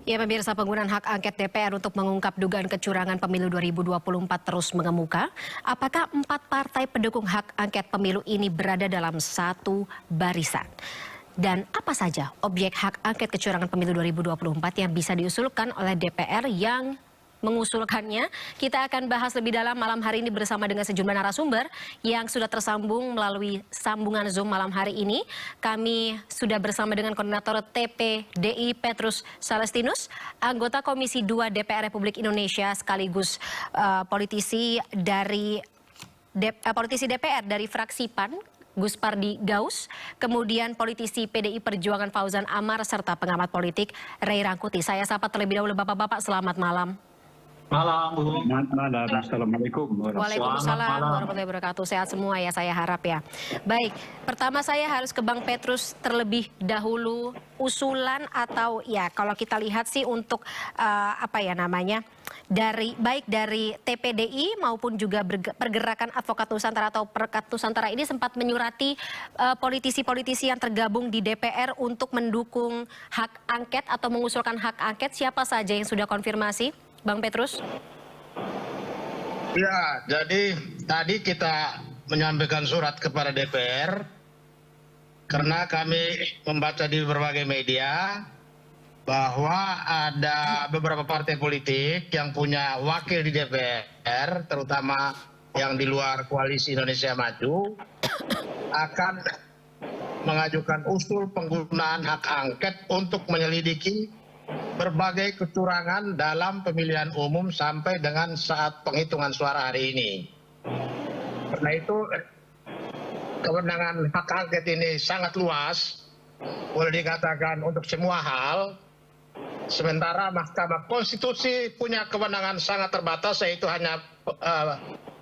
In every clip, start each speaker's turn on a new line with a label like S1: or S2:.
S1: Ya, pemirsa, penggunaan hak angket DPR untuk mengungkap dugaan kecurangan pemilu 2024 terus mengemuka. Apakah 4 partai pendukung hak angket pemilu ini berada dalam satu barisan? Dan apa saja objek hak angket kecurangan pemilu 2024 yang bisa diusulkan oleh DPR yang mengusulkannya? Kita akan bahas lebih dalam malam hari ini bersama dengan sejumlah narasumber yang sudah tersambung melalui sambungan Zoom malam hari ini. Kami sudah bersama dengan Koordinator TPDI Petrus Salestinus, anggota Komisi 2 DPR Republik Indonesia sekaligus politisi DPR dari fraksi PAN, Gus Pardi Gaus, kemudian politisi PDI Perjuangan Fauzan Amar, serta pengamat politik Ray Rangkuti. Saya sapa terlebih dahulu Bapak-Bapak, selamat malam.
S2: Malam, Bu.
S3: Malam. Assalamualaikum.
S1: Waalaikumsalam warahmatullahi wabarakatuh. Sehat semua ya, saya harap ya. Baik, pertama saya harus ke Bang Petrus terlebih dahulu. Usulan atau ya kalau kita lihat sih untuk baik dari TPDI maupun juga pergerakan advokat Nusantara atau Perkat Nusantara ini sempat menyurati politisi-politisi yang tergabung di DPR untuk mendukung hak angket atau mengusulkan hak angket. Siapa saja yang sudah konfirmasi? Bang Petrus?
S2: Ya, jadi tadi kita menyampaikan surat kepada DPR karena kami membaca di berbagai media bahwa ada beberapa partai politik yang punya wakil di DPR, terutama yang di luar koalisi Indonesia Maju, akan mengajukan usul penggunaan hak angket untuk menyelidiki berbagai kecurangan dalam pemilihan umum sampai dengan saat penghitungan suara hari ini. Karena itu kewenangan hak angket ini sangat luas, boleh dikatakan untuk semua hal. Sementara Mahkamah Konstitusi punya kewenangan sangat terbatas, yaitu hanya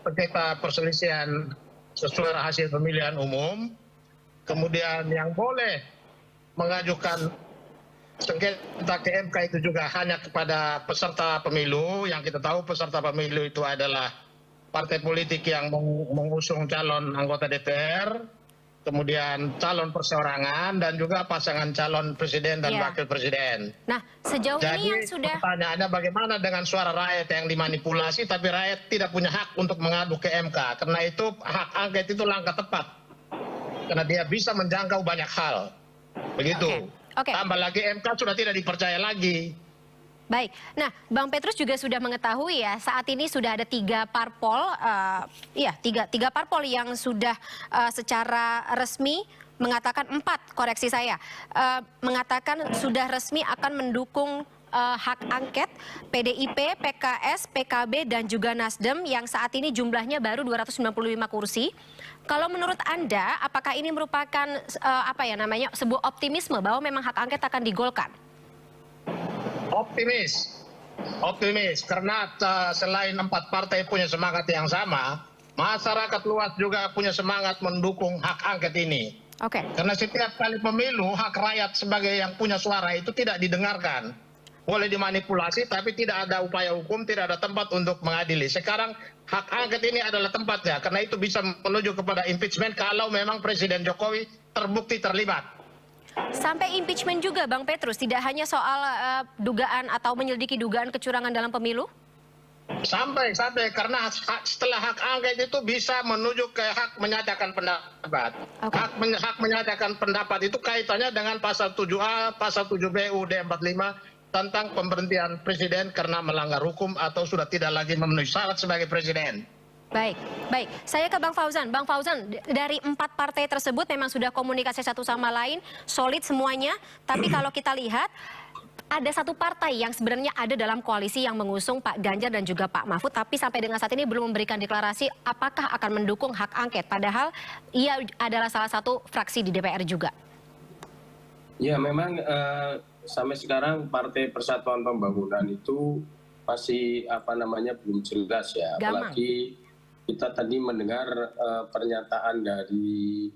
S2: sengketa perselisihan suara hasil pemilihan umum. Kemudian yang boleh mengajukan sengketa ke MK itu juga hanya kepada peserta pemilu, yang kita tahu peserta pemilu itu adalah partai politik yang mengusung calon anggota DPR, kemudian calon perseorangan, dan juga pasangan calon presiden dan wakil presiden.
S1: Nah, sejauh
S2: Jadi,
S1: ini yang sudah...
S2: pertanyaannya bagaimana dengan suara rakyat yang dimanipulasi, tapi rakyat tidak punya hak untuk mengadu ke MK. Karena itu hak angket itu langkah tepat. Karena dia bisa menjangkau banyak hal. Begitu.
S1: Oke.
S2: Tambah lagi MK sudah tidak dipercaya lagi.
S1: Baik, nah Bang Petrus juga sudah mengetahui ya saat ini sudah ada 3 parpol, tiga parpol yang sudah secara resmi mengatakan 4, koreksi saya, mengatakan sudah resmi akan mendukung hak angket PDIP, PKS, PKB dan juga Nasdem yang saat ini jumlahnya baru 295 kursi. Kalau menurut Anda, apakah ini merupakan sebuah optimisme bahwa memang hak angket akan digolkan?
S2: Optimis, karena selain 4 partai punya semangat yang sama, masyarakat luas juga punya semangat mendukung hak angket ini.
S1: Oke.
S2: Karena setiap kali pemilu, hak rakyat sebagai yang punya suara itu tidak didengarkan. Boleh dimanipulasi, tapi tidak ada upaya hukum, tidak ada tempat untuk mengadili. Sekarang hak angket ini adalah tempatnya, karena itu bisa menuju kepada impeachment kalau memang Presiden Jokowi terbukti terlibat.
S1: Sampai impeachment juga Bang Petrus, tidak hanya soal dugaan atau menyelidiki dugaan kecurangan dalam pemilu?
S2: Sampai, karena setelah hak angket itu bisa menuju ke hak menyatakan pendapat.
S1: Okay.
S2: Hak menyatakan pendapat itu kaitannya dengan pasal 7A, pasal 7B UUD 45 tentang pemberhentian presiden karena melanggar hukum atau sudah tidak lagi memenuhi syarat sebagai presiden.
S1: Baik. Saya ke Bang Fauzan. Bang Fauzan, dari 4 partai tersebut memang sudah komunikasi satu sama lain, solid semuanya. Tapi kalau kita lihat, ada satu partai yang sebenarnya ada dalam koalisi yang mengusung Pak Ganjar dan juga Pak Mahfud, tapi sampai dengan saat ini belum memberikan deklarasi apakah akan mendukung hak angket. Padahal ia adalah salah satu fraksi di DPR juga.
S3: Ya, memang sampai sekarang Partai Persatuan Pembangunan itu masih belum jelas ya.
S1: Gamang.
S3: Apalagi kita tadi mendengar pernyataan dari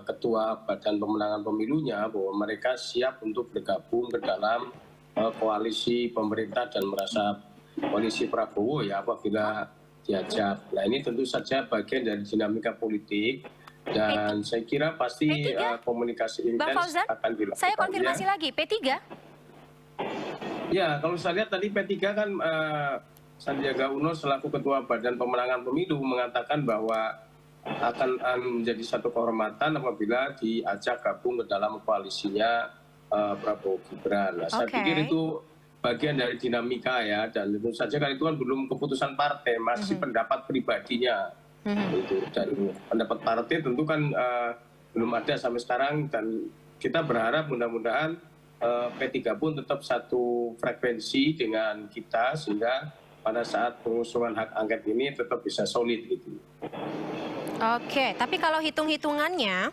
S3: Ketua Badan Pemenangan Pemilunya bahwa mereka siap untuk bergabung ke dalam koalisi pemerintah dan merasa koalisi Prabowo ya apabila diajak. Nah, ini tentu saja bagian dari dinamika politik. Dan saya kira pasti komunikasi intens akan dilakukan.
S1: Saya konfirmasi lagi, P3?
S3: Ya, kalau saya lihat tadi P3 kan Sandiaga Uno selaku Ketua Badan Pemenangan Pemilu mengatakan bahwa akan menjadi satu kehormatan apabila diajak gabung ke dalam koalisinya Prabowo Gibran. Nah, saya pikir itu bagian dari dinamika ya, dan tentu saja kan itu kan belum keputusan partai, masih pendapat pribadinya. Itu, dan pendapat partai tentu kan belum ada sampai sekarang, dan kita berharap mudah-mudahan P3 pun tetap satu frekuensi dengan kita sehingga pada saat pengusungan hak angket ini tetap bisa solid gitu.
S1: Oke, tapi kalau hitung-hitungannya,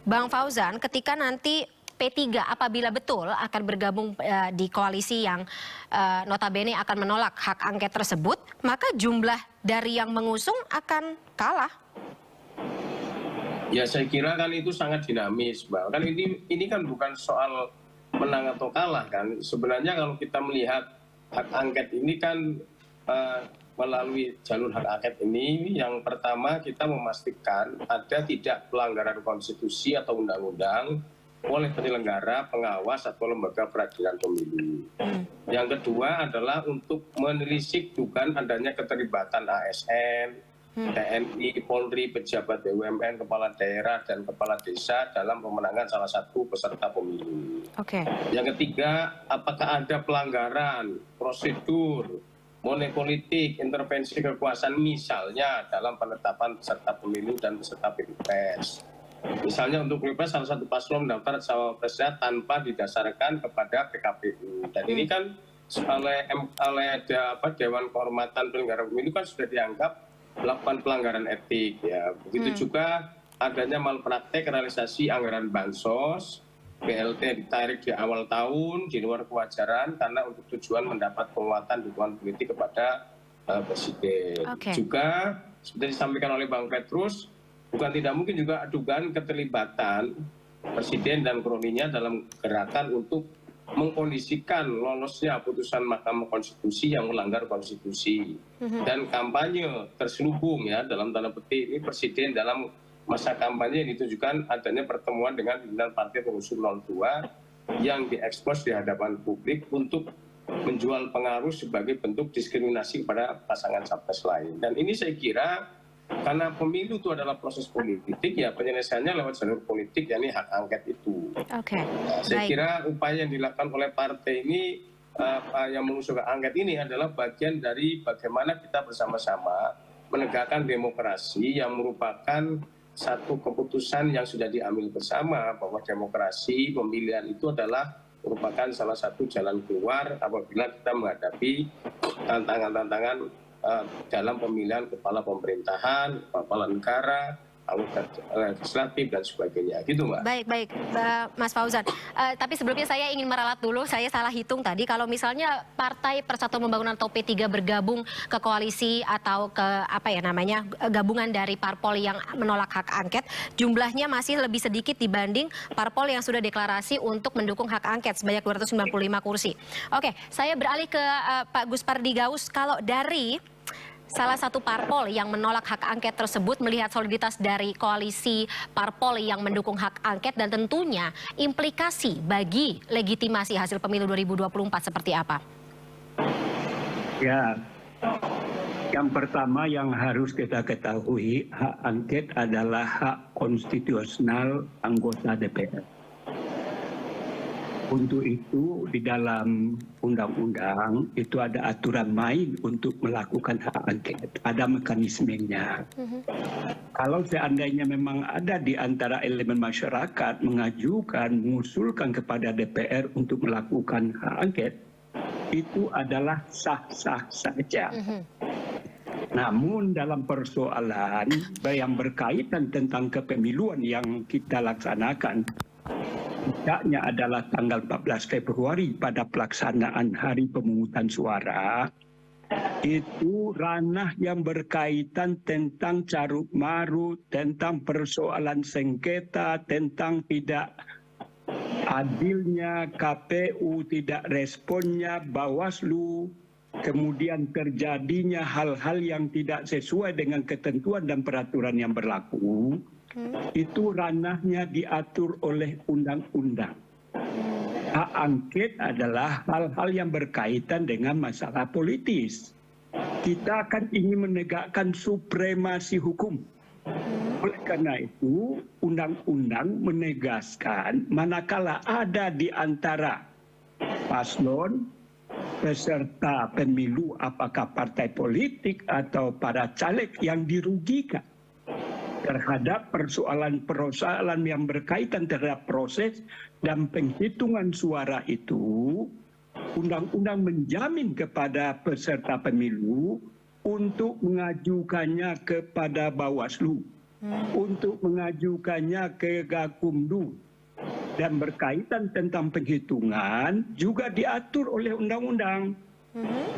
S1: Bang Fauzan, ketika nanti P3 apabila betul akan bergabung di koalisi yang notabene akan menolak hak angket tersebut, maka jumlah dari yang mengusung akan kalah.
S3: Ya, saya kira kan itu sangat dinamis, Mbak. Kan ini kan bukan soal menang atau kalah kan. Sebenarnya kalau kita melihat hak angket ini kan melalui jalur hak angket ini, yang pertama kita memastikan ada tidak pelanggaran konstitusi atau undang-undang oleh penyelenggara, pengawas atau lembaga peradilan pemilu. Yang kedua adalah untuk menelisik dugaan adanya keterlibatan ASN, TNI, Polri, pejabat BUMN, kepala daerah dan kepala desa dalam pemenangan salah satu peserta pemilu. Yang ketiga, apakah ada pelanggaran prosedur, money politik, intervensi kekuasaan misalnya dalam penetapan peserta pemilu dan peserta pilpres. Misalnya untuk pilpres salah satu paslon mendaftar cawapresnya tanpa didasarkan kepada PKPU. Dan ini kan oleh Dewan Kehormatan Penyelenggara Pemilu kan sudah dianggap melakukan pelanggaran etik. Ya. Begitu juga adanya malpraktek realisasi anggaran bansos, BLT ditarik di awal tahun di luar kewajaran karena untuk tujuan mendapat penguatan dukungan politik kepada Presiden. Juga seperti disampaikan oleh Bang Petrus, bukan tidak mungkin juga dugaan keterlibatan Presiden dan kroninya dalam gerakan untuk mengkondisikan lolosnya putusan Mahkamah Konstitusi yang melanggar konstitusi, dan kampanye terselubung ya dalam tanda petik ini Presiden dalam masa kampanye yang ditujukan adanya pertemuan dengan pimpinan partai pengusung 02 yang diekspos di hadapan publik untuk menjual pengaruh sebagai bentuk diskriminasi kepada pasangan capres lain. Dan ini saya kira karena pemilu itu adalah proses politik, ya penyelesaiannya lewat jalur politik, yakni hak angket itu. Saya kira upaya yang dilakukan oleh partai ini, yang mengusung hak angket ini adalah bagian dari bagaimana kita bersama-sama menegakkan demokrasi yang merupakan satu keputusan yang sudah diambil bersama bahwa demokrasi pemilihan itu adalah merupakan salah satu jalan keluar apabila kita menghadapi tantangan-tantangan dalam pemilihan kepala pemerintahan, kepala negara, anggota legislatif dan sebagainya, gitu Mbak.
S1: Baik, Mas Fauzan. Tapi sebelumnya saya ingin meralat dulu, saya salah hitung tadi. Kalau misalnya Partai Persatuan Pembangunan atau P3 bergabung ke koalisi atau ke gabungan dari parpol yang menolak hak angket, jumlahnya masih lebih sedikit dibanding parpol yang sudah deklarasi untuk mendukung hak angket sebanyak 295 kursi. Oke, saya beralih ke Pak Gus Pardi Gaus. Kalau dari salah satu parpol yang menolak hak angket tersebut melihat soliditas dari koalisi parpol yang mendukung hak angket dan tentunya implikasi bagi legitimasi hasil pemilu 2024 seperti apa?
S4: Ya, yang pertama yang harus kita ketahui, hak angket adalah hak konstitusional anggota DPR. Untuk itu di dalam undang-undang itu ada aturan main untuk melakukan hak angket, ada mekanismenya. Kalau seandainya memang ada di antara elemen masyarakat mengusulkan kepada DPR untuk melakukan hak angket, itu adalah sah-sah saja. Namun dalam persoalan yang berkaitan tentang kepemiluan yang kita laksanakan, tidaknya adalah tanggal 14 Februari pada pelaksanaan hari pemungutan suara, itu ranah yang berkaitan tentang carut marut, tentang persoalan sengketa, tentang tidak adilnya KPU, tidak responnya Bawaslu, kemudian terjadinya hal-hal yang tidak sesuai dengan ketentuan dan peraturan yang berlaku. Itu ranahnya diatur oleh undang-undang. Hak angket adalah hal-hal yang berkaitan dengan masalah politis. Kita akan ingin menegakkan supremasi hukum. Oleh karena itu, undang-undang menegaskan manakala ada di antara paslon, peserta pemilu, apakah partai politik atau para caleg yang dirugikan terhadap persoalan-persoalan yang berkaitan terhadap proses dan penghitungan suara itu, undang-undang menjamin kepada peserta pemilu untuk mengajukannya kepada Bawaslu, untuk mengajukannya ke Gakumdu, dan berkaitan tentang penghitungan juga diatur oleh undang-undang.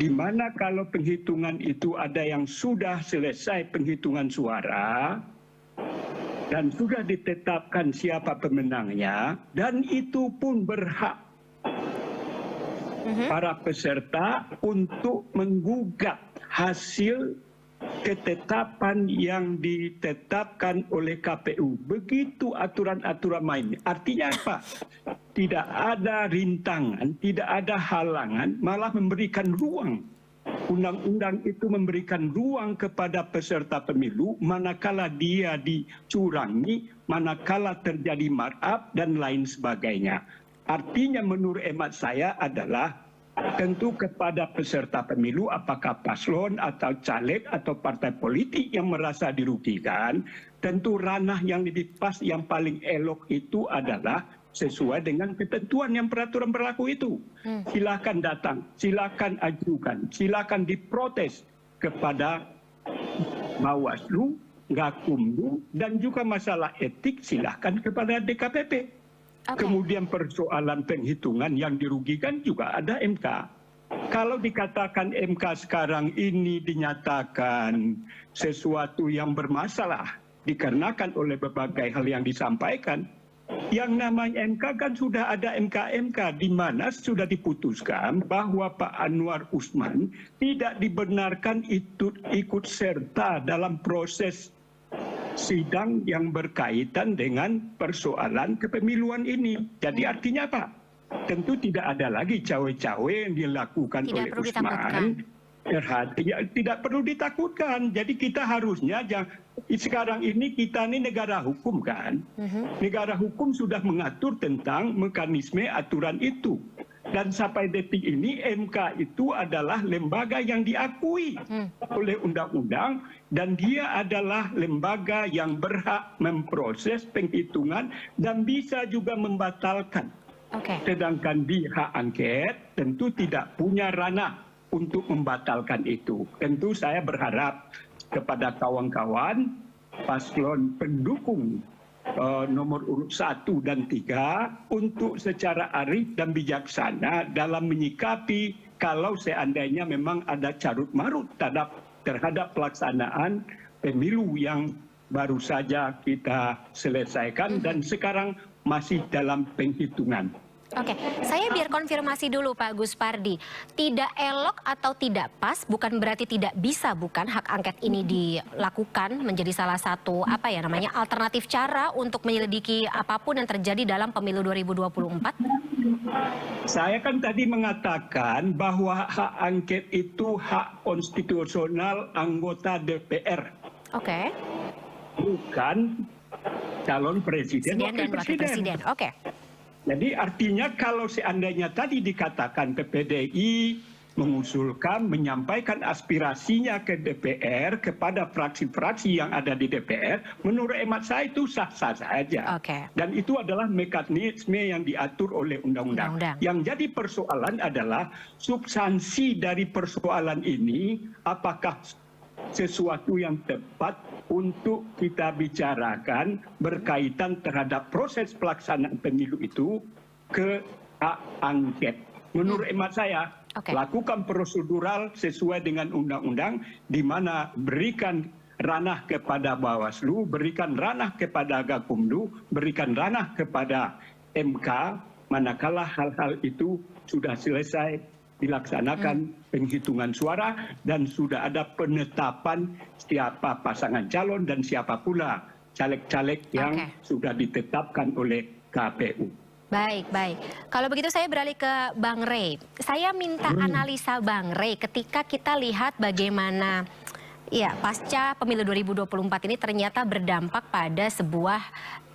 S4: Di mana kalau penghitungan itu ada yang sudah selesai penghitungan suara dan sudah ditetapkan siapa pemenangnya, dan itu pun berhak para peserta untuk menggugat hasil ketetapan yang ditetapkan oleh KPU. Begitu aturan-aturan main. Artinya apa? Tidak ada rintangan, tidak ada halangan, malah memberikan ruang. Undang-undang itu memberikan ruang kepada peserta pemilu manakala dia dicurangi, manakala terjadi markup dan lain sebagainya. Artinya menurut hemat saya adalah tentu kepada peserta pemilu, apakah paslon atau caleg atau partai politik yang merasa dirugikan, tentu ranah yang lebih pas, yang paling elok itu adalah sesuai dengan ketentuan yang peraturan berlaku itu. Silakan datang, silakan ajukan, silakan diprotes kepada Bawaslu, Gakumdu, dan juga masalah etik silakan kepada DKPP. Kemudian persoalan penghitungan yang dirugikan juga ada MK. Kalau dikatakan MK sekarang ini dinyatakan sesuatu yang bermasalah dikarenakan oleh berbagai hal yang disampaikan, yang namanya MK kan sudah ada MK-MK di mana sudah diputuskan bahwa Pak Anwar Usman tidak dibenarkan ikut serta dalam proses sidang yang berkaitan dengan persoalan kepemiluan ini. Jadi artinya apa? Tentu tidak ada lagi cawe-cawe yang dilakukan oleh Usman. Tidak perlu ditakutkan. Jadi kita harusnya sekarang ini kita ini negara hukum kan. Negara hukum sudah mengatur tentang mekanisme aturan itu. Dan sampai detik ini MK itu adalah lembaga yang diakui oleh undang-undang, dan dia adalah lembaga yang berhak memproses penghitungan dan bisa juga membatalkan. Sedangkan di hak angket tentu tidak punya ranah untuk membatalkan itu. Tentu saya berharap kepada kawan-kawan paslon pendukung nomor urut 1 dan 3 untuk secara arif dan bijaksana dalam menyikapi kalau seandainya memang ada carut marut terhadap pelaksanaan pemilu yang baru saja kita selesaikan dan sekarang masih dalam penghitungan.
S1: Oke, saya biar konfirmasi dulu Pak Gus Pardi. Tidak elok atau tidak pas bukan berarti tidak bisa, bukan hak angket ini dilakukan menjadi salah satu alternatif cara untuk menyelidiki apapun yang terjadi dalam pemilu 2024?
S4: Saya kan tadi mengatakan bahwa hak angket itu hak konstitusional anggota DPR.
S1: Oke.
S4: Bukan calon presiden
S1: dan wakil presiden. Oke.
S4: Jadi artinya kalau seandainya tadi dikatakan PPDI mengusulkan, menyampaikan aspirasinya ke DPR kepada fraksi-fraksi yang ada di DPR, menurut hemat saya itu sah-sah saja. Dan itu adalah mekanisme yang diatur oleh undang-undang. Yang jadi persoalan adalah substansi dari persoalan ini, apakah sesuatu yang tepat untuk kita bicarakan berkaitan terhadap proses pelaksanaan pemilu itu ke hak angket. Menurut hemat saya, lakukan prosedural sesuai dengan undang-undang, di mana berikan ranah kepada Bawaslu, berikan ranah kepada Gakumdu, berikan ranah kepada MK, manakala hal-hal itu sudah selesai dilaksanakan penghitungan suara dan sudah ada penetapan siapa pasangan calon dan siapa pula caleg-caleg yang sudah ditetapkan oleh KPU.
S1: Baik, baik. Kalau begitu saya beralih ke Bang Rey. Saya minta analisa Bang Rey ketika kita lihat bagaimana ya pasca pemilu 2024 ini ternyata berdampak pada sebuah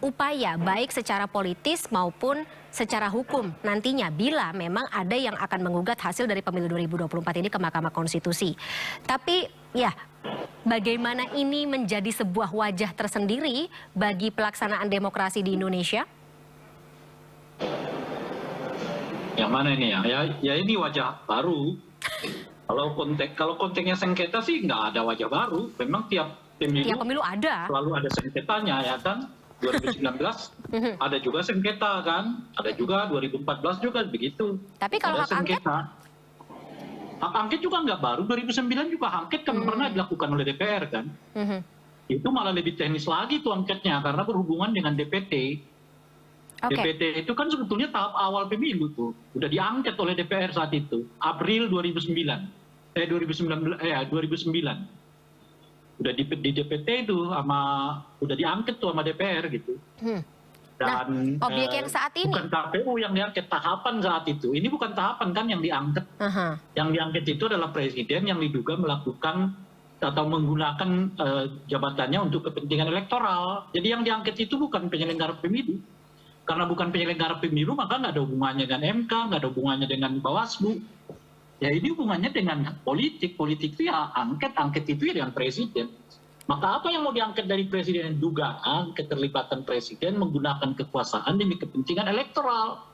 S1: upaya baik secara politis maupun secara hukum nantinya bila memang ada yang akan menggugat hasil dari pemilu 2024 ini ke Mahkamah Konstitusi. Tapi ya bagaimana ini menjadi sebuah wajah tersendiri bagi pelaksanaan demokrasi di Indonesia?
S5: Yang mana ini ya? Ya ini wajah baru. Kalau konteksnya sengketa sih nggak ada wajah baru. Memang tiap pemilu
S1: ada.
S5: Selalu ada sengketanya ya kan. 2019 ada juga sengketa kan. Ada juga 2014 juga begitu.
S1: Tapi kalau
S5: ada
S1: hak angket?
S5: Hak angket juga nggak baru. 2009 juga angket kan pernah dilakukan oleh DPR kan. Itu malah lebih teknis lagi tuh angketnya karena berhubungan dengan DPT. DPT itu kan sebetulnya tahap awal pemilu tuh, udah diangket oleh DPR saat itu, April 2009. Udah di DPT itu udah diangket tuh sama DPR gitu. Dan
S1: objek yang saat ini
S5: bukan KPU yang diangket, tahapan saat itu. Ini bukan tahapan kan yang diangket. Yang diangket itu adalah presiden yang diduga melakukan atau menggunakan jabatannya untuk kepentingan elektoral. Jadi yang diangket itu bukan penyelenggara pemilu. Karena bukan penyelenggara pemilu, maka nggak ada hubungannya dengan MK, nggak ada hubungannya dengan Bawaslu. Ya ini hubungannya dengan politik. Politik itu ya angket itu ya dengan presiden. Maka apa yang mau diangket dari presiden? Dugaan keterlibatan presiden menggunakan kekuasaan demi kepentingan elektoral.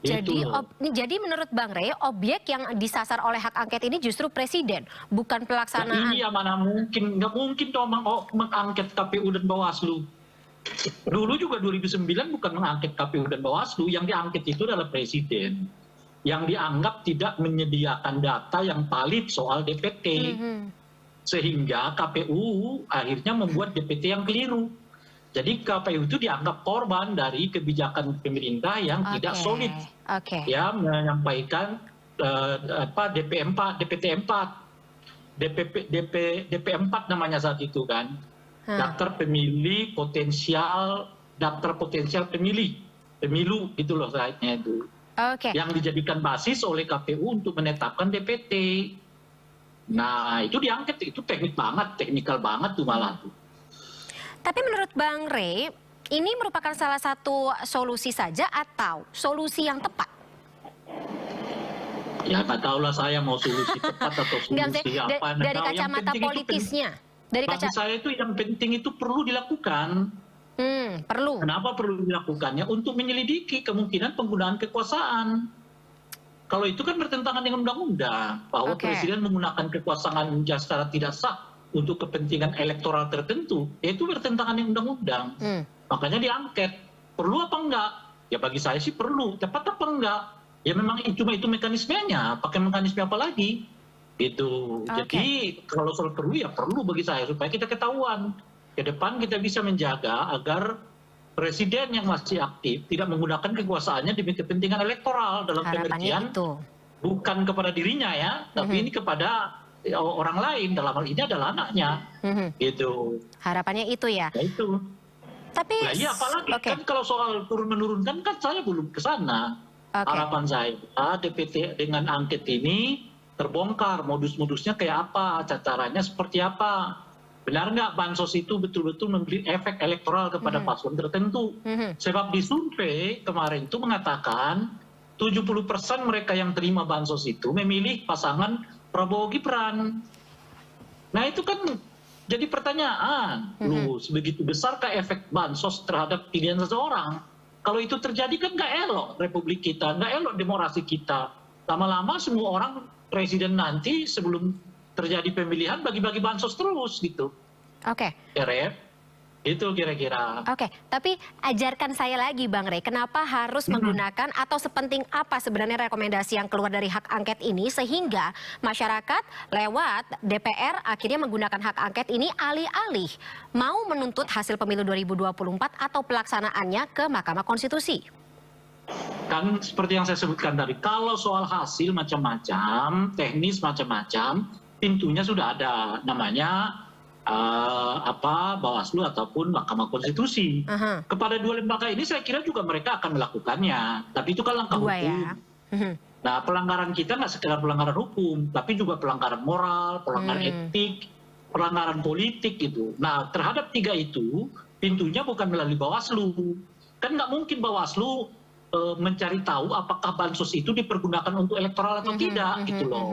S1: Jadi menurut Bang Rey, objek yang disasar oleh hak angket ini justru presiden, bukan pelaksanaan.
S5: Ini ya mana mungkin, nggak mungkin dong mengangket KPU dan Bawaslu. Dulu juga 2009 bukan mengangket KPU dan Bawaslu, yang diangket itu adalah presiden. Yang dianggap tidak menyediakan data yang valid soal DPT. Sehingga KPU akhirnya membuat DPT yang keliru. Jadi KPU itu dianggap korban dari kebijakan pemerintah yang tidak solid. Ya, menyampaikan DP4 namanya saat itu kan. Daftar pemilih potensial, daftar potensial pemilu gitu loh saatnya itu. Yang dijadikan basis oleh KPU untuk menetapkan DPT. Nah itu diangket, itu teknikal banget tuh malah tuh.
S1: Tapi menurut Bang Rey, ini merupakan salah satu solusi saja atau solusi yang tepat?
S5: Ya nggak tahu lah saya mau solusi tepat atau solusi apa.
S1: Dari kacamata politisnya.
S5: Bagi saya itu yang penting itu perlu dilakukan.
S1: Perlu.
S5: Kenapa perlu dilakukannya? Untuk menyelidiki kemungkinan penggunaan kekuasaan. Kalau itu kan bertentangan dengan undang-undang. Bahwa presiden menggunakan kekuasaan secara tidak sah untuk kepentingan elektoral tertentu. Itu bertentangan dengan undang-undang. Makanya diangket. Perlu apa enggak? Ya bagi saya sih perlu. Tepat apa enggak? Ya memang cuma itu mekanismenya. Pakai mekanisme apa lagi? Gitu. Jadi kalau soal perlu ya perlu bagi saya supaya kita ketahuan ke depan kita bisa menjaga agar presiden yang masih aktif tidak menggunakan kekuasaannya demi kepentingan elektoral dalam pengertian bukan kepada dirinya ya, tapi ini kepada orang lain, dalam hal ini adalah anaknya. Gitu.
S1: Harapannya itu ya.
S5: Ya itu.
S1: Tapi
S5: iya apalagi kan kalau soal turun menurunkan kan saya belum ke sana. Harapan saya DPT dengan angket ini terbongkar modus-modusnya kayak apa, caranya seperti apa. Benar nggak bansos itu betul-betul memberi efek elektoral kepada paslon tertentu? Sebab di survei kemarin itu mengatakan 70% mereka yang terima bansos itu memilih pasangan Prabowo Gibran. Nah itu kan jadi pertanyaan, loh sebegitu besarkah efek bansos terhadap pilihan seseorang? Kalau itu terjadi kan nggak elok republik kita, nggak elok demokrasi kita. Lama-lama semua orang presiden nanti sebelum terjadi pemilihan bagi-bagi bansos terus gitu. Itu kira-kira.
S1: Tapi ajarkan saya lagi Bang Rey, kenapa harus menggunakan atau sepenting apa sebenarnya rekomendasi yang keluar dari hak angket ini sehingga masyarakat lewat DPR akhirnya menggunakan hak angket ini alih-alih mau menuntut hasil pemilu 2024 atau pelaksanaannya ke Mahkamah Konstitusi?
S5: Kan seperti yang saya sebutkan tadi, kalau soal hasil macam-macam, teknis macam-macam, pintunya sudah ada, namanya Bawaslu ataupun Mahkamah Konstitusi. Kepada dua lembaga ini saya kira juga mereka akan melakukannya. Tapi itu kan langkah
S1: Dua
S5: hukum.
S1: ya.
S5: Nah, pelanggaran kita nggak sekedar pelanggaran hukum, tapi juga pelanggaran moral, pelanggaran etik, pelanggaran politik gitu. Nah, terhadap tiga itu, pintunya bukan melalui Bawaslu. Kan nggak mungkin Bawaslu mencari tahu apakah bansos itu dipergunakan untuk elektoral atau tidak, gitu loh.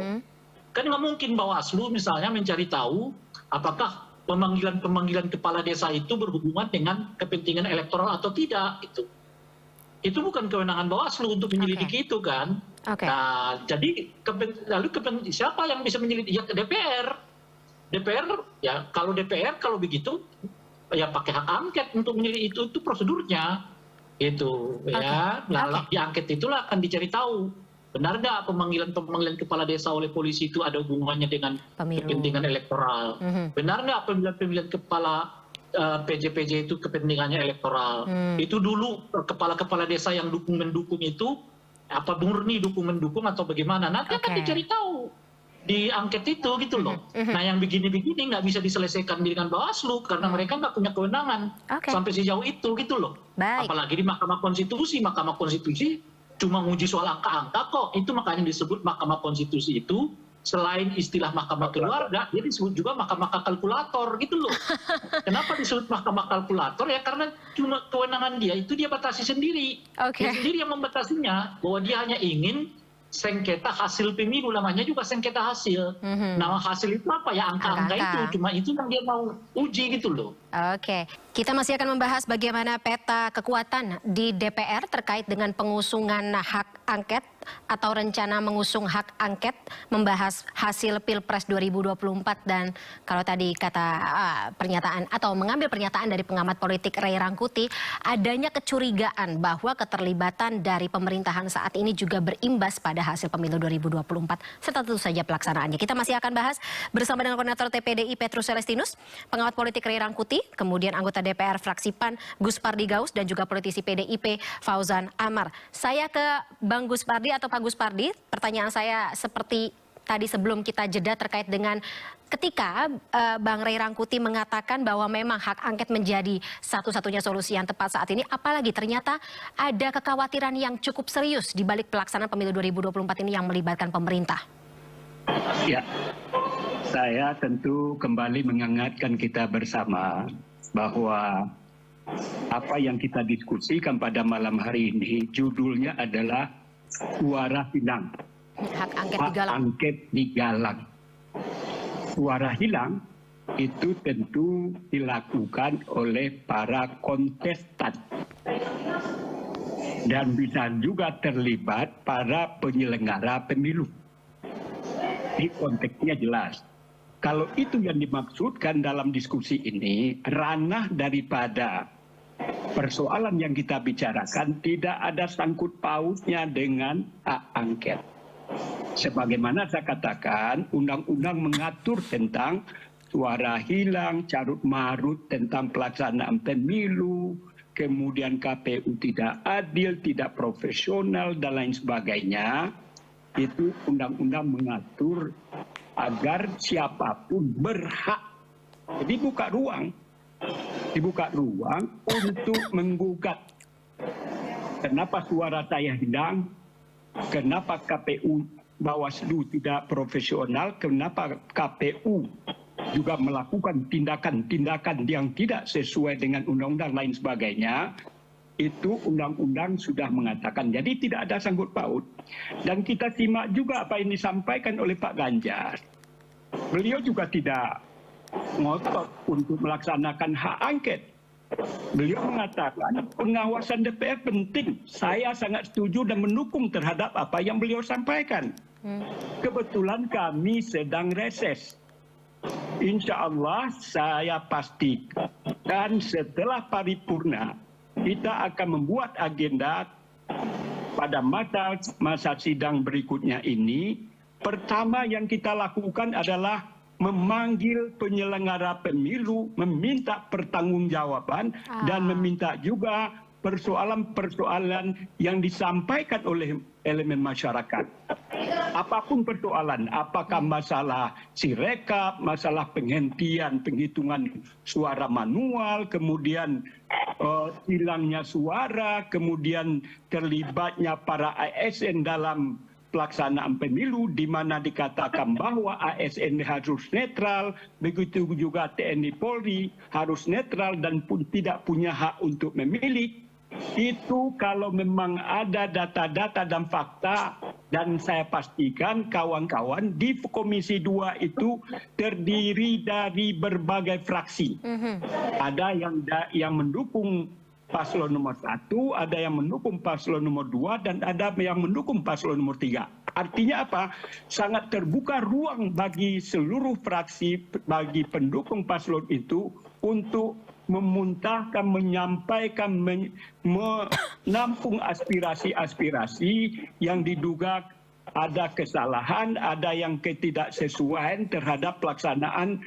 S5: Kan nggak mungkin Bawaslu misalnya mencari tahu apakah pemanggilan kepala desa itu berhubungan dengan kepentingan elektoral atau tidak, gitu. Itu bukan kewenangan Bawaslu untuk menyelidiki itu kan. Nah, jadi siapa yang bisa menyelidiki? Ya DPR. DPR ya kalau begitu ya pakai hak angket untuk menyelidiki itu prosedurnya. Itu ya. Nah, di angket itulah akan dicari tahu benar nggak pemanggilan kepala desa oleh polisi itu ada hubungannya dengan kepentingan elektoral. Benar nggak pemilihan kepala PJ itu kepentingannya elektoral. Itu dulu kepala desa yang mendukung itu apa murni mendukung atau bagaimana, nanti akan dicari tahu di angket itu gitu loh. Nah, yang begini-begini nggak bisa diselesaikan dengan Bawaslu karena mereka nggak punya kewenangan sampai sejauh itu gitu loh. Apalagi di Mahkamah Konstitusi cuma nguji soal angka-angka kok. Itu makanya disebut Mahkamah Konstitusi itu selain istilah mahkamah keluarga, dia disebut juga mahkamah kalkulator gitu loh. Kenapa disebut mahkamah kalkulator? Ya karena cuma kewenangan dia itu dia batasi sendiri. Dia sendiri yang membatasinya, bahwa dia hanya ingin sengketa hasil pemilu, namanya juga sengketa hasil. Nama hasil itu apa ya? Angka-angka itu, cuma itu yang dia mau uji gitu loh.
S1: Kita masih akan membahas bagaimana peta kekuatan di DPR terkait dengan pengusungan hak angket atau rencana mengusung hak angket, membahas hasil Pilpres 2024 dan kalau tadi kata pernyataan atau mengambil pernyataan dari pengamat politik Ray Rangkuti, adanya kecurigaan bahwa keterlibatan dari pemerintahan saat ini juga berimbas pada hasil pemilu 2024 serta tentu saja pelaksanaannya. Kita masih akan bahas bersama dengan koordinator TPDI Petrus Celestinus, pengamat politik Ray Rangkuti, kemudian anggota DPR fraksi PAN Gus Pardi Gaus dan juga politisi PDIP Fauzan Amar. Saya ke Bang Gus Pardi atau Pak Gus Pardi, pertanyaan saya seperti tadi sebelum kita jeda terkait dengan ketika Bang Ray Rangkuti mengatakan bahwa memang hak angket menjadi satu-satunya solusi yang tepat saat ini, apalagi ternyata ada kekhawatiran yang cukup serius di balik pelaksanaan pemilu 2024 ini yang melibatkan pemerintah.
S4: Ya, saya tentu kembali mengingatkan kita bersama bahwa apa yang kita diskusikan pada malam hari ini judulnya adalah suara hilang.
S1: Hak angket
S4: Hak
S1: digalang.
S4: angket digalang. Suara hilang itu tentu dilakukan oleh para kontestan. Dan bisa juga terlibat para penyelenggara pemilu. Di konteksnya jelas. Kalau itu yang dimaksudkan dalam diskusi ini, ranah daripada persoalan yang kita bicarakan tidak ada sangkut pautnya dengan hak angket. Sebagaimana saya katakan, undang-undang mengatur tentang suara hilang, carut marut tentang pelaksanaan pemilu, kemudian KPU tidak adil, tidak profesional, dan lain sebagainya. Itu undang-undang mengatur agar siapapun berhak. Jadi dibuka ruang untuk menggugat. Kenapa suara saya hilang? Kenapa KPU Bawaslu tidak profesional? Kenapa KPU juga melakukan tindakan-tindakan yang tidak sesuai dengan undang-undang lain sebagainya? Itu undang-undang sudah mengatakan. Jadi tidak ada sangkut paut. Dan kita simak juga apa yang disampaikan oleh Pak Ganjar. Beliau juga tidak ngotot untuk melaksanakan hak angket. Beliau mengatakan pengawasan DPR penting. Saya sangat setuju dan mendukung terhadap apa yang beliau sampaikan. Kebetulan kami sedang reses. Insya Allah saya pastikan setelah paripurna kita akan membuat agenda pada masa sidang berikutnya ini. Pertama yang kita lakukan adalah memanggil penyelenggara pemilu, meminta pertanggungjawaban dan meminta juga persoalan-persoalan yang disampaikan oleh elemen masyarakat. apapun persoalan, apakah masalah sirekap, masalah penghentian penghitungan suara manual, kemudian hilangnya suara, kemudian terlibatnya para ASN dalam pelaksanaan pemilu, di mana dikatakan bahwa ASN harus netral, begitu juga TNI Polri harus netral dan pun tidak punya hak untuk memilih. Itu kalau memang ada data-data dan fakta, dan saya pastikan kawan-kawan di Komisi 2 itu terdiri dari berbagai fraksi. Ada yang mendukung paslon nomor 1, ada yang mendukung paslon nomor 2, dan ada yang mendukung paslon nomor 3. Artinya apa? Sangat terbuka ruang bagi seluruh fraksi, bagi pendukung paslon itu untuk memuntahkan, menyampaikan, menampung aspirasi-aspirasi yang diduga ada kesalahan, ada yang ketidaksesuaian terhadap pelaksanaan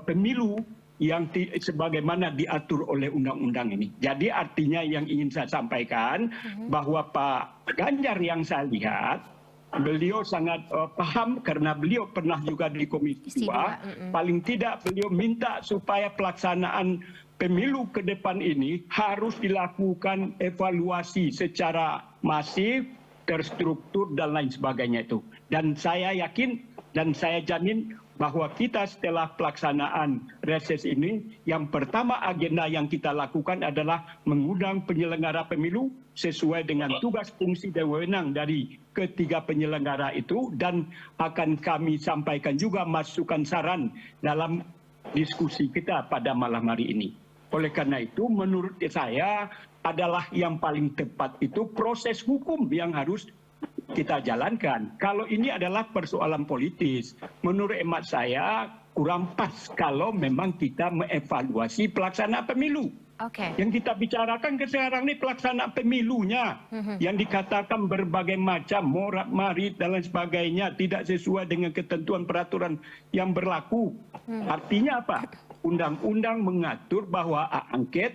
S4: pemilu yang sebagaimana diatur oleh undang-undang ini. Jadi artinya yang ingin saya sampaikan bahwa Pak Ganjar yang saya lihat, beliau sangat paham karena beliau pernah juga di Komisi 2. Paling tidak beliau minta supaya pelaksanaan pemilu ke depan ini harus dilakukan evaluasi secara masif, terstruktur dan lain sebagainya itu. Dan saya yakin dan saya jamin bahwa kita setelah pelaksanaan reses ini, yang pertama agenda yang kita lakukan adalah mengundang penyelenggara pemilu sesuai dengan tugas, fungsi dan wewenang dari ketiga penyelenggara itu, dan akan kami sampaikan juga masukan saran dalam diskusi kita pada malam hari ini. Oleh karena itu, menurut saya adalah yang paling tepat itu proses hukum yang harus kita jalankan. Kalau ini adalah persoalan politis, menurut hemat saya kurang pas kalau memang kita mengevaluasi pelaksanaan pemilu. Yang kita bicarakan sekarang ini pelaksanaan pemilunya, yang dikatakan berbagai macam morat-marit dan lain sebagainya tidak sesuai dengan ketentuan peraturan yang berlaku. Artinya apa? Undang-undang mengatur bahwa hak angket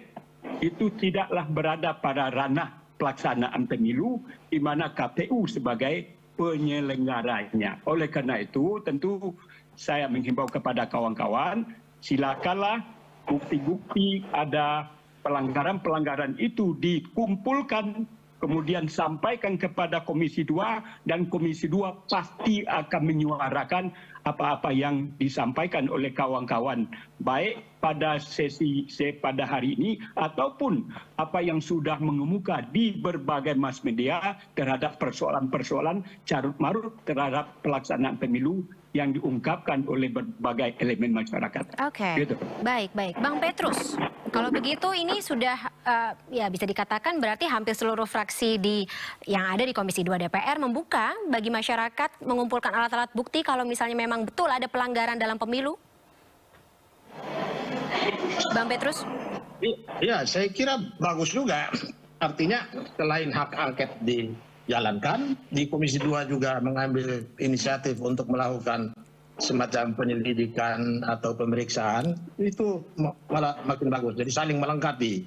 S4: itu tidaklah berada pada ranah pelaksanaan pemilu, di mana KPU sebagai penyelenggaranya. Oleh karena itu, tentu saya menghimbau kepada kawan-kawan, silakanlah bukti-bukti ada pelanggaran-pelanggaran itu dikumpulkan, kemudian sampaikan kepada Komisi 2, dan Komisi 2 pasti akan menyuarakan apa-apa yang disampaikan oleh kawan-kawan, baik pada sesi pada hari ini ataupun apa yang sudah mengemuka di berbagai mass media terhadap persoalan-persoalan carut-marut terhadap pelaksanaan pemilu yang diungkapkan oleh berbagai elemen masyarakat.
S1: Gitu. Baik. Bang Petrus, kalau begitu ini sudah ya bisa dikatakan berarti hampir seluruh fraksi yang ada di Komisi 2 DPR membuka bagi masyarakat mengumpulkan alat-alat bukti kalau misalnya memang betul ada pelanggaran dalam pemilu? Bang Petrus?
S2: Ya, saya kira bagus juga. Artinya selain hak angket dijalankan, di Komisi 2 juga mengambil inisiatif untuk melakukan semacam penyelidikan atau pemeriksaan, itu malah makin bagus. Jadi saling melengkapi.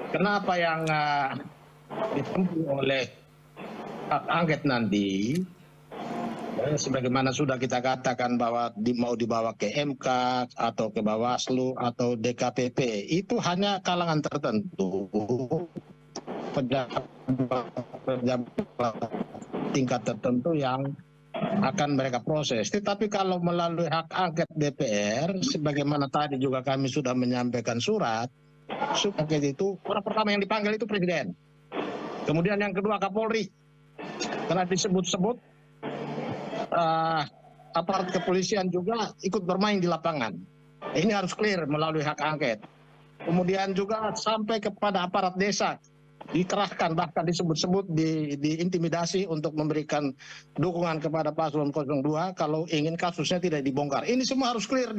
S2: Kenapa yang ditempuh oleh hak angket nanti, sebagaimana sudah kita katakan bahwa mau dibawa ke MK atau ke Bawaslu atau DKPP, itu hanya kalangan tertentu, pejabat tingkat tertentu yang akan mereka proses. Tetapi kalau melalui hak angket DPR, sebagaimana tadi juga kami sudah menyampaikan surat angket itu, orang pertama yang dipanggil itu Presiden. Kemudian yang kedua Kapolri. Karena disebut-sebut aparat kepolisian juga ikut bermain di lapangan. Ini harus clear melalui hak angket. Kemudian juga sampai kepada aparat desa dikerahkan, bahkan disebut-sebut diintimidasi untuk memberikan dukungan kepada paslon 02 kalau ingin kasusnya tidak dibongkar. Ini semua harus clear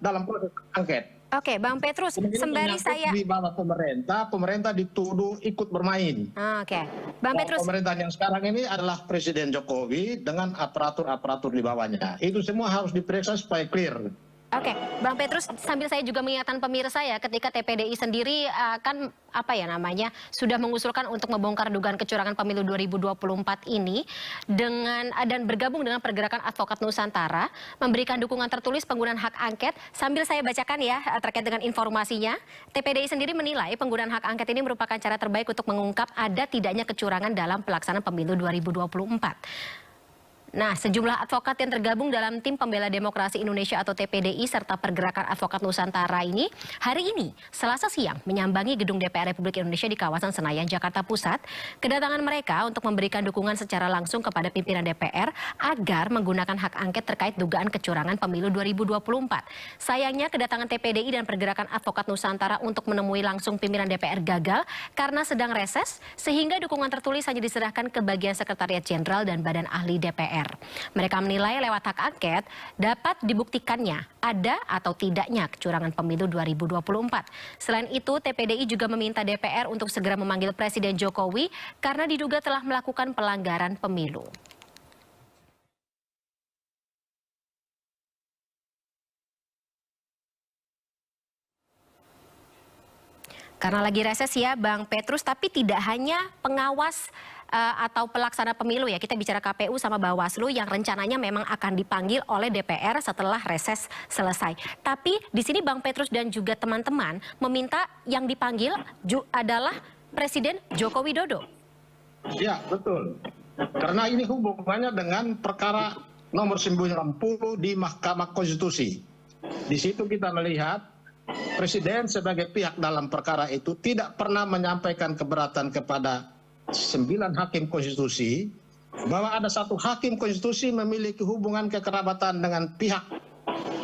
S2: dalam proses angket.
S1: Bang Petrus, sembari saya
S2: di bawah pemerintah dituduh ikut bermain.
S1: Bang Petrus,
S2: pemerintahan yang sekarang ini adalah Presiden Jokowi dengan aparatur-aparatur di bawahnya. Itu semua harus diperiksa supaya clear.
S1: Oke, Bang Petrus, sambil saya juga mengingatkan pemirsa ya, ketika TPDI sendiri kan sudah mengusulkan untuk membongkar dugaan kecurangan pemilu 2024 ini dan bergabung dengan Pergerakan Advokat Nusantara, memberikan dukungan tertulis penggunaan hak angket. Sambil saya bacakan ya terkait dengan informasinya, TPDI sendiri menilai penggunaan hak angket ini merupakan cara terbaik untuk mengungkap ada tidaknya kecurangan dalam pelaksanaan pemilu 2024. Nah, sejumlah advokat yang tergabung dalam Tim Pembela Demokrasi Indonesia atau TPDI serta Pergerakan Advokat Nusantara ini hari ini Selasa siang menyambangi gedung DPR Republik Indonesia di kawasan Senayan, Jakarta Pusat. Kedatangan mereka untuk memberikan dukungan secara langsung kepada pimpinan DPR agar menggunakan hak angket terkait dugaan kecurangan pemilu 2024. Sayangnya kedatangan TPDI dan Pergerakan Advokat Nusantara untuk menemui langsung pimpinan DPR gagal karena sedang reses, sehingga dukungan tertulis hanya diserahkan ke bagian Sekretariat Jenderal dan Badan Ahli DPR. Mereka menilai lewat hak angket dapat dibuktikannya ada atau tidaknya kecurangan pemilu 2024. Selain itu, TPDI juga meminta DPR untuk segera memanggil Presiden Jokowi karena diduga telah melakukan pelanggaran pemilu. Karena lagi reses ya Bang Petrus, tapi tidak hanya pengawas atau pelaksana pemilu ya, kita bicara KPU sama Bawaslu yang rencananya memang akan dipanggil oleh DPR setelah reses selesai. Tapi di sini Bang Petrus dan juga teman-teman meminta yang dipanggil adalah Presiden Joko Widodo.
S2: Ya, betul. Karena ini hubungannya dengan perkara nomor 90 di Mahkamah Konstitusi. Di situ kita melihat Presiden sebagai pihak dalam perkara itu tidak pernah menyampaikan keberatan kepada 9 hakim konstitusi bahwa ada satu hakim konstitusi memiliki hubungan kekerabatan dengan pihak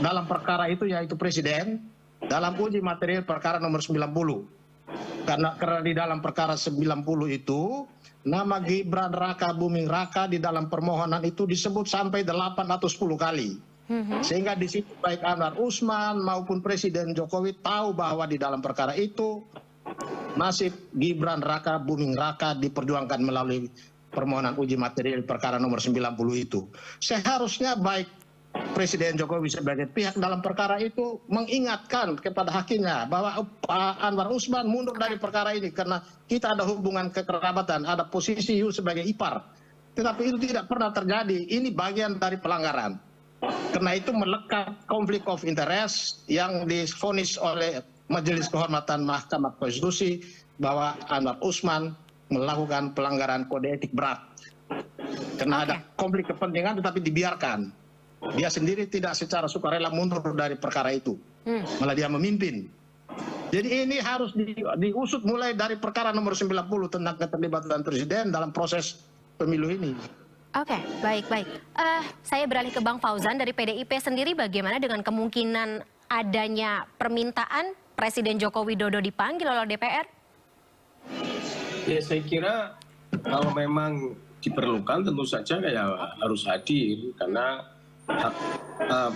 S2: dalam perkara itu, yaitu Presiden, dalam uji material perkara nomor 90. Karena di dalam perkara 90 itu nama Gibran Raka Buming Raka di dalam permohonan itu disebut sampai 8 atau 10 kali. Sehingga di situ baik Anwar Usman maupun Presiden Jokowi tahu bahwa di dalam perkara itu nasib Gibran Raka Buming Raka diperjuangkan melalui permohonan uji material perkara nomor 90 itu. Seharusnya baik Presiden Jokowi sebagai pihak dalam perkara itu mengingatkan kepada hakimnya bahwa Pak Anwar Usman mundur dari perkara ini karena kita ada hubungan kekerabatan, ada posisi you sebagai ipar. Tetapi itu tidak pernah terjadi. Ini bagian dari pelanggaran. Karena itu melekat konflik of interest yang divonis oleh Majelis Kehormatan Mahkamah Konstitusi bahwa Anwar Usman melakukan pelanggaran kode etik berat. Karena ada konflik kepentingan tetapi dibiarkan. Dia sendiri tidak secara sukarela mundur dari perkara itu. Malah dia memimpin. Jadi ini harus diusut mulai dari perkara nomor 90 tentang keterlibatan Presiden dalam proses pemilu ini.
S1: Oke, baik. Saya beralih ke Bang Fauzan dari PDIP sendiri, bagaimana dengan kemungkinan adanya permintaan Presiden Joko Widodo dipanggil oleh DPR?
S3: Ya, saya kira kalau memang diperlukan tentu saja harus hadir karena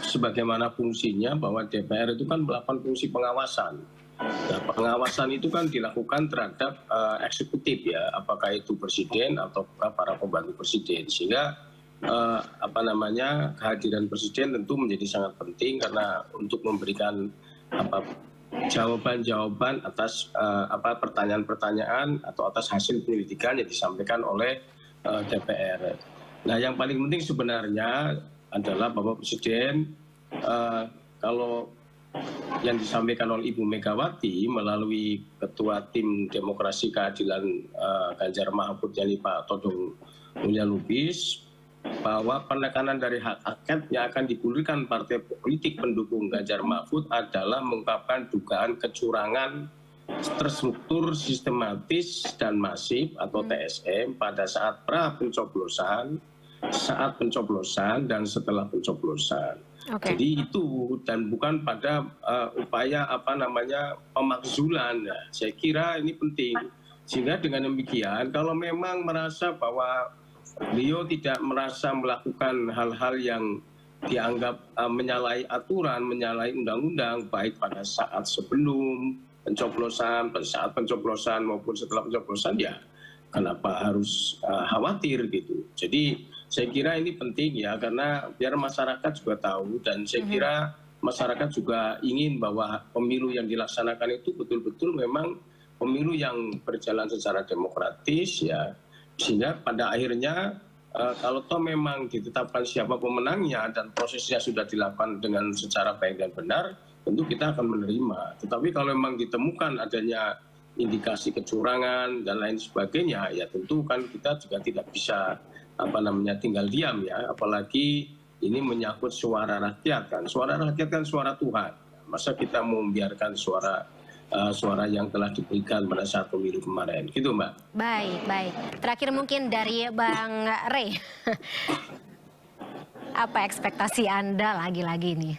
S3: sebagaimana fungsinya bahwa DPR itu kan melakukan fungsi pengawasan. Nah, pengawasan itu kan dilakukan terhadap eksekutif ya, apakah itu presiden atau para pembantu presiden, sehingga kehadiran presiden tentu menjadi sangat penting karena untuk memberikan jawaban-jawaban atas pertanyaan-pertanyaan atau atas hasil penyelidikan yang disampaikan oleh DPR. Nah, yang paling penting sebenarnya adalah Bapak Presiden kalau yang disampaikan oleh Ibu Megawati melalui Ketua Tim Demokrasi Keadilan Ganjar Mahfud yakni Pak Todong Mulya Lubis bahwa penekanan dari hak angket yang akan digulirkan partai politik pendukung Ganjar Mahfud adalah mengungkapkan dugaan kecurangan terstruktur, sistematis dan masif atau TSM pada saat pra-pencoblosan, saat pencoblosan dan setelah pencoblosan. Jadi itu dan bukan pada upaya pemakzulan. Nah, saya kira ini penting sehingga dengan demikian kalau memang merasa bahwa beliau tidak merasa melakukan hal-hal yang dianggap menyalahi aturan, menyalahi undang-undang baik pada saat sebelum pencoblosan, pada saat pencoblosan maupun setelah pencoblosan, ya kenapa harus khawatir gitu. Jadi saya kira ini penting ya karena biar masyarakat juga tahu dan saya kira masyarakat juga ingin bahwa pemilu yang dilaksanakan itu betul-betul memang pemilu yang berjalan secara demokratis ya, sehingga pada akhirnya kalau toh memang ditetapkan siapa pemenangnya dan prosesnya sudah dilakukan dengan secara baik dan benar, tentu kita akan menerima. Tetapi kalau memang ditemukan adanya indikasi kecurangan dan lain sebagainya, ya tentu kan kita juga tidak bisa tinggal diam ya, apalagi ini menyangkut suara rakyat kan. Suara rakyat kan suara Tuhan. Masa kita mau membiarkan suara yang telah diberikan pada saat pemilu kemarin, gitu Mbak.
S1: Baik. Terakhir mungkin dari Bang Rey, apa ekspektasi Anda lagi-lagi nih?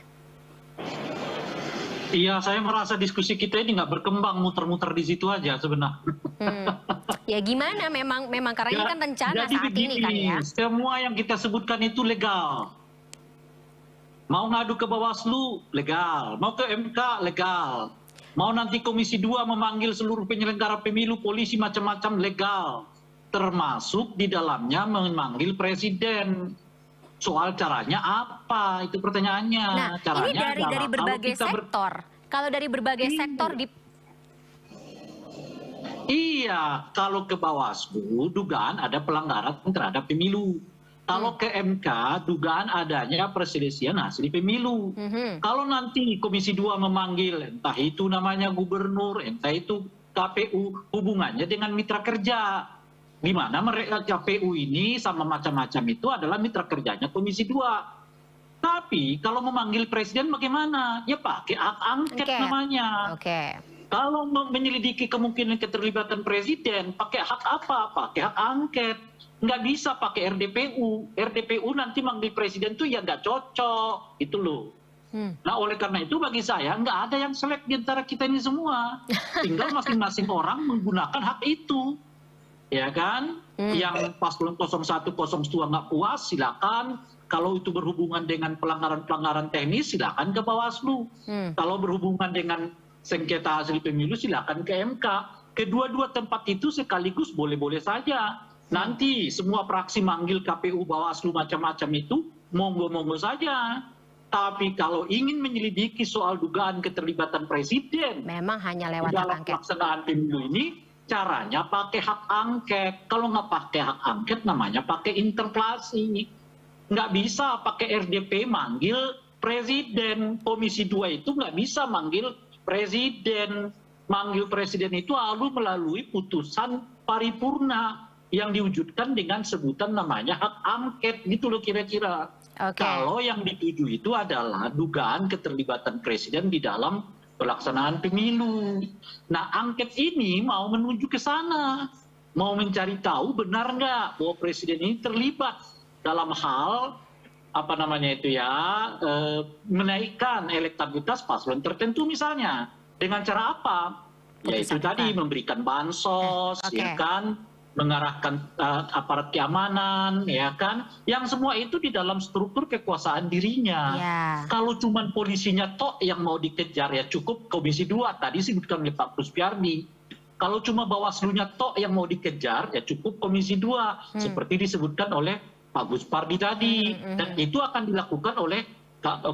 S5: Iya, saya merasa diskusi kita ini nggak berkembang, muter-muter di situ aja sebenarnya.
S1: Ya gimana, memang karena ini kan rencana
S5: jadi
S1: saat ini kan ya.
S5: Semua yang kita sebutkan itu legal. Mau ngadu ke Bawaslu, legal. Mau ke MK, legal. Mau nanti Komisi 2 memanggil seluruh penyelenggara pemilu, polisi, macam-macam, legal. Termasuk di dalamnya memanggil presiden. Soal caranya apa? Itu pertanyaannya.
S1: Nah,
S5: caranya
S1: ini dari berbagai sektor. Kalau dari berbagai sektor
S5: Iya, kalau ke Bawaslu dugaan ada pelanggaran terhadap pemilu. Kalau ke MK dugaan adanya perselisihan hasil pemilu. Kalau nanti Komisi 2 memanggil entah itu namanya gubernur, entah itu KPU, hubungannya dengan mitra kerja. Di mana mereka KPU ini sama macam-macam itu adalah mitra kerjanya Komisi 2. Tapi kalau memanggil presiden bagaimana? Ya pakai hak angket namanya. Kalau menyelidiki kemungkinan keterlibatan presiden, pakai hak apa? Pakai hak angket. Nggak bisa pakai RDPU. RDPU nanti manggil presiden tuh ya nggak cocok. Itu loh. Nah oleh karena itu bagi saya nggak ada yang selek di antara kita ini semua. Tinggal masing-masing orang menggunakan hak itu. Ya kan? Yang paslon 01, 02 nggak puas, silakan. Kalau itu berhubungan dengan pelanggaran-pelanggaran teknis, silakan ke Bawaslu. Kalau berhubungan dengan sengketa hasil pemilu, silakan ke MK. Kedua-dua tempat itu sekaligus boleh-boleh saja. Nanti semua fraksi manggil KPU, Bawaslu, macam-macam itu, monggo-monggo saja. Tapi kalau ingin menyelidiki soal dugaan keterlibatan presiden,
S1: memang hanya lewat
S5: dalam pelaksanaan pemilu ini, caranya pakai hak angket. Kalau nggak pakai hak angket, namanya pakai interpelasi. Nggak bisa pakai RDP manggil presiden. Komisi 2 itu nggak bisa manggil presiden. Manggil presiden itu lalu melalui putusan paripurna yang diwujudkan dengan sebutan namanya hak angket, gitu loh kira-kira. Kalau yang dituju itu adalah dugaan keterlibatan presiden di dalam pelaksanaan pemilu. Nah, angket ini mau menuju ke sana, mau mencari tahu benar nggak bahwa presiden ini terlibat dalam hal menaikkan elektabilitas paslon tertentu misalnya. Dengan cara apa? Yaitu tadi memberikan bansos, ya kan, mengarahkan aparat keamanan, ya kan, yang semua itu di dalam struktur kekuasaan dirinya. Kalau cuma polisinya tok yang mau dikejar, ya cukup Komisi 2 tadi disebutkan oleh Pak Kuspiardi. Kalau cuma Bawaslu-nya tok yang mau dikejar, ya cukup Komisi 2 seperti disebutkan oleh Pak Kuspardi tadi. Dan itu akan dilakukan oleh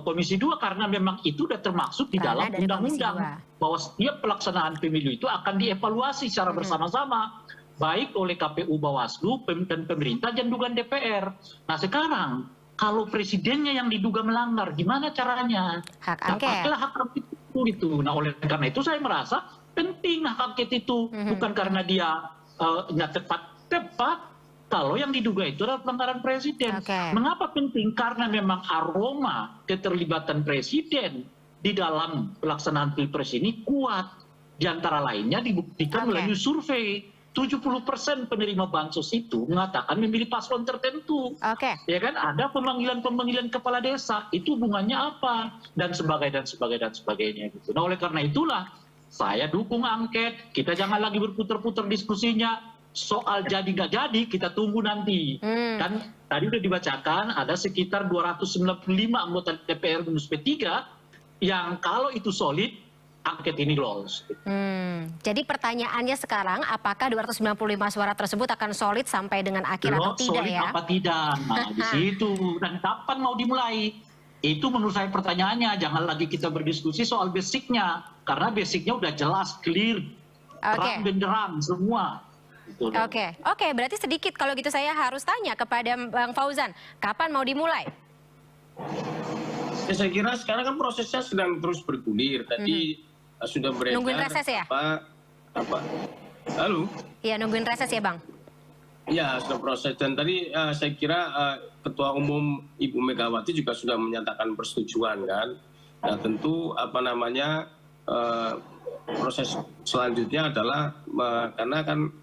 S5: Komisi 2 karena memang itu sudah termasuk di dalam undang-undang bahwa setiap pelaksanaan pemilu itu akan dievaluasi secara bersama-sama, baik oleh KPU, Bawaslu, dan pemerintah dan juga DPR. Nah sekarang kalau presidennya yang diduga melanggar, gimana caranya?
S1: Hak angket.
S5: Hak angket itu. Nah oleh karena itu saya merasa penting hak angket itu, bukan karena dia nggak tepat. Kalau yang diduga itu adalah pelanggaran presiden. Mengapa penting? Karena memang aroma keterlibatan presiden di dalam pelaksanaan pilpres ini kuat. Di antara lainnya dibuktikan melalui survei. 70% penerima bansos itu mengatakan memilih paslon tertentu. Ya kan? Ada pemanggilan kepala desa. Itu hubungannya apa? Dan sebagainya. Gitu. Nah oleh karena itulah saya dukung angket. Kita jangan lagi berputar-putar diskusinya. Soal jadi nggak jadi kita tunggu nanti. Dan tadi sudah dibacakan ada sekitar 295 anggota DPR minus P3 yang kalau itu solid angket ini lolos.
S1: Jadi pertanyaannya sekarang apakah 295 suara tersebut akan solid sampai dengan akhir atau tidak
S5: solid
S1: ya?
S5: Apa tidak? Nah di situ. Dan kapan mau dimulai? Itu menurut saya pertanyaannya, jangan lagi kita berdiskusi soal basicnya, karena basicnya udah jelas, clear, terang benderang semua.
S1: Oke, berarti sedikit kalau gitu saya harus tanya kepada Bang Fauzan, kapan mau dimulai?
S3: Ya, saya kira sekarang kan prosesnya sedang terus bergulir. Tadi sudah beredar.
S1: Nungguin reses ya?
S3: Halo?
S1: Iya, nungguin reses ya, Bang?
S3: Ya, sudah proses. Dan tadi saya kira Ketua Umum Ibu Megawati juga sudah menyatakan persetujuan kan. Nah tentu proses selanjutnya adalah karena kan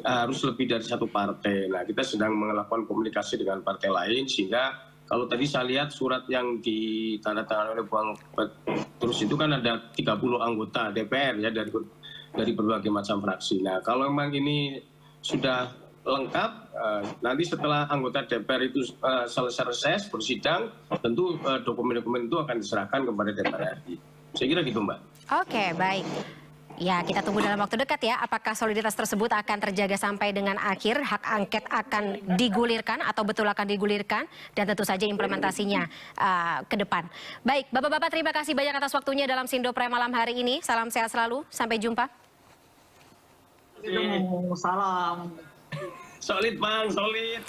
S3: harus lebih dari satu partai. Nah kita sedang melakukan komunikasi dengan partai lain sehingga kalau tadi saya lihat surat yang ditandatangani oleh Bang Petrus itu kan ada 30 anggota DPR ya dari berbagai macam fraksi. Nah kalau memang ini sudah lengkap, nanti setelah anggota DPR itu selesai reses bersidang, tentu dokumen-dokumen itu akan diserahkan kepada DPR RI. Saya kira gitu, Mbak.
S1: Oke, baik. Ya, kita tunggu dalam waktu dekat ya, apakah soliditas tersebut akan terjaga sampai dengan akhir, hak angket akan digulirkan atau betul akan digulirkan, dan tentu saja implementasinya ke depan. Baik, Bapak-Bapak terima kasih banyak atas waktunya dalam Sindopre malam hari ini. Salam sehat selalu, sampai jumpa.
S5: Salam.
S3: Solid Bang, solid.